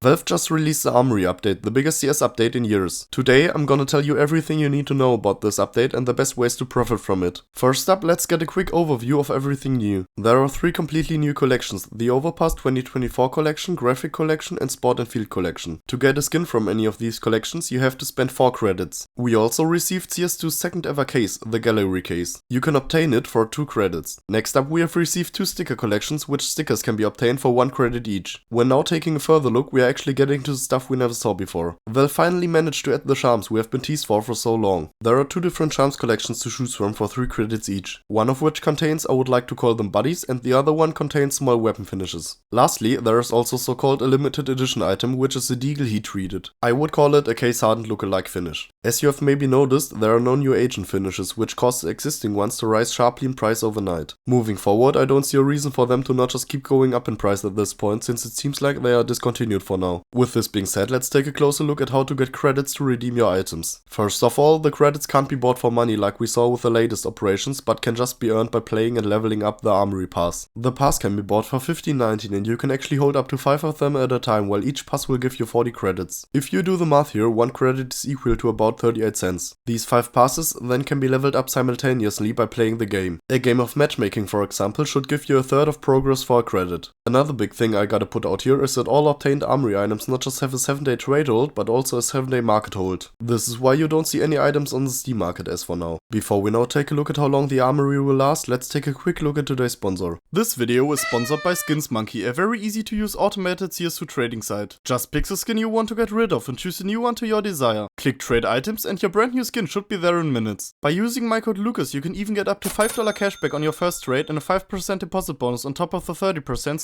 Valve just released the Armory update, the biggest CS update in years. Today I'm gonna tell you everything you need to know about this update and the best ways to profit from it. First up, let's get a quick overview of everything new. There are 3 completely new collections: the Overpass 2024 collection, Graphic collection and Sport and Field collection. To get a skin from any of these collections, you have to spend 4 credits. We also received CS2's second ever case, the Gallery case. You can obtain it for 2 credits. Next up, we have received 2 sticker collections, which stickers can be obtained for 1 credit each. When now taking a further look, we are actually getting to the stuff we never saw before. Valve finally managed to add the charms we have been teased for so long. There are 2 different charms collections to choose from for 3 credits each. One of which contains, I would like to call them buddies, and the other one contains small weapon finishes. Lastly, there is also so-called a limited edition item, which is the Deagle heat treated. I would call it a case hardened lookalike finish. As you have maybe noticed, there are no new agent finishes, which cause the existing ones to rise sharply in price overnight. Moving forward, I don't see a reason for them to not just keep going up in price at this point, since it seems like they are discontinued for now. With this being said, let's take a closer look at how to get credits to redeem your items. First of all, the credits can't be bought for money like we saw with the latest operations, but can just be earned by playing and leveling up the Armory pass. The pass can be bought for $15.19 and you can actually hold up to 5 of them at a time, while each pass will give you 40 credits. If you do the math here, 1 credit is equal to about 38 cents. These 5 passes then can be leveled up simultaneously by playing the game. A game of matchmaking, for example, should give you a third of progress for a credit. Another big thing I gotta put out here is that all obtained Armory items not just have a 7-day trade hold, but also a 7-day market hold. This is why you don't see any items on the Steam market as for now. Before we now take a look at how long the Armory will last, let's take a quick look at today's sponsor. This video is sponsored by SkinsMonkey, a very easy to use automated CS2 trading site. Just pick the skin you want to get rid of and choose a new one to your desire. Click trade items and your brand new skin should be there in minutes. By using my code Lucas, you can even get up to $5 cashback on your first trade and a 5% deposit bonus on top of the 30%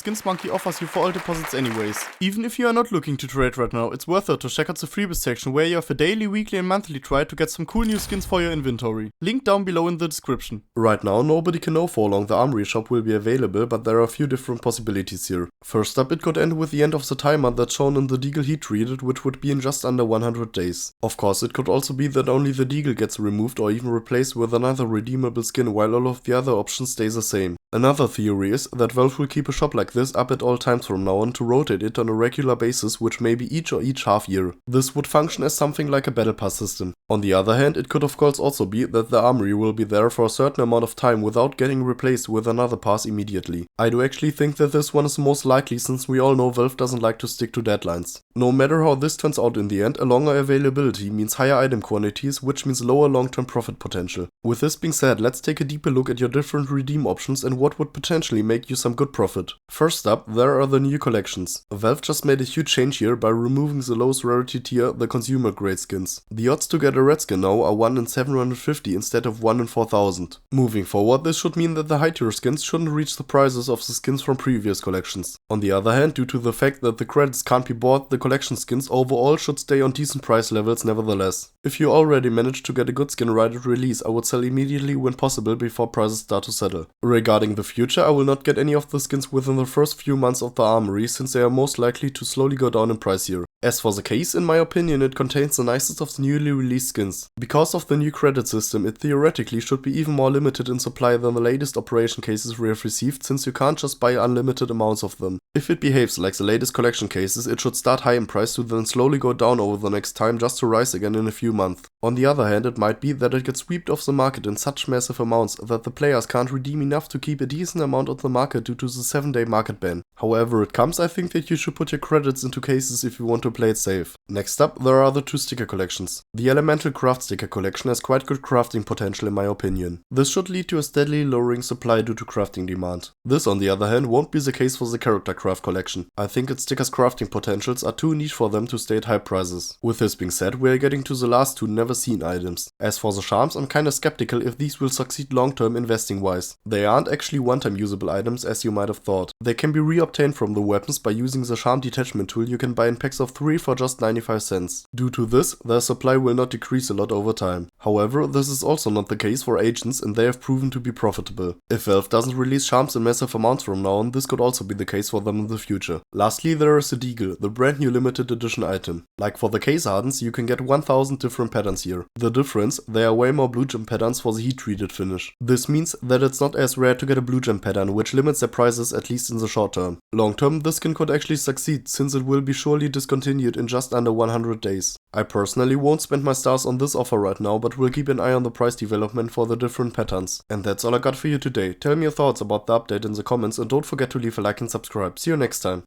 SkinsMonkey offers you for all deposits anyways. Even if you are not looking to trade right now, it's worth it to check out the freebies section where you have a daily, weekly and monthly try to get some cool new skins for your inventory. Link down below in the description. Right now, nobody can know for long the Armory shop will be available, but there are a few different possibilities here. First up, it could end with the end of the timer that's shown in the Deagle heat treated, which would be in just under 100 days. Of course, it could also be that only the Deagle gets removed or even replaced with another redeemable skin, while all of the other options stay the same. Another theory is that Valve will keep a shop like this up at all times from now on to rotate it on a regular basis, which may be each half year. This would function as something like a battle pass system. On the other hand, it could of course also be that the Armory will be there for a certain amount of time without getting replaced with another pass immediately. I do actually think that this one is most likely, since we all know Valve doesn't like to stick to deadlines. No matter how this turns out in the end, a longer availability means higher item quantities, which means lower long-term profit potential. With this being said, let's take a deeper look at your different redeem options and what would potentially make you some good profit. First up, there are the new collections. Valve just made a huge change here by removing the lowest rarity tier, the consumer grade skins. The odds to get a red skin now are 1 in 750 instead of 1 in 4000. Moving forward, this should mean that the high tier skins shouldn't reach the prices of the skins from previous collections. On the other hand, due to the fact that the credits can't be bought, the collection skins overall should stay on decent price levels nevertheless. If you already managed to get a good skin right at release, I would sell immediately when possible before prices start to settle. Regarding the future, I will not get any of the skins within the first few months of the Armory, since they are most likely to slowly go down in price here. As for the case, in my opinion, it contains the nicest of the newly released skins. Because of the new credit system, it theoretically should be even more limited in supply than the latest operation cases we have received, since you can't just buy unlimited amounts of them. If it behaves like the latest collection cases, it should start high in price to then slowly go down over the next time, just to rise again in a few months. On the other hand, it might be that it gets swept off the market in such massive amounts that the players can't redeem enough to keep a decent amount on the market due to the 7-day market ban. However it comes, I think that you should put your credits into cases if you want to play it safe. Next up, there are the 2 sticker collections. The Elemental Craft sticker collection has quite good crafting potential in my opinion. This should lead to a steadily lowering supply due to crafting demand. This on the other hand won't be the case for the Character Craft collection. I think its stickers' crafting potentials are too niche for them to stay at high prices. With this being said, we are getting to the last 2 never seen items. As for the charms, I'm kinda skeptical if these will succeed long term investing wise. They aren't actually one-time usable items as you might have thought. They can be re-obtained from the weapons by using the charm detachment tool you can buy in packs of 3 for just 95 cents. Due to this, their supply will not decrease a lot over time. However, this is also not the case for agents and they have proven to be profitable. If Valve doesn't release charms in massive amounts from now on, this could also be the case for them in the future. Lastly, there is the Deagle, the brand new limited edition item. Like for the case hardens, you can get 1000 different patterns here. The difference, there are way more blue gem patterns for the heat treated finish. This means that it's not as rare to get a blue gem pattern, which limits their prices at least in the short term. Long term, this skin could actually succeed, since it will be surely discontinued in just under 100 days. I personally won't spend my stars on this offer right now, but will keep an eye on the price development for the different patterns. And that's all I got for you today. Tell me your thoughts about the update in the comments and don't forget to leave a like and subscribe. See you next time.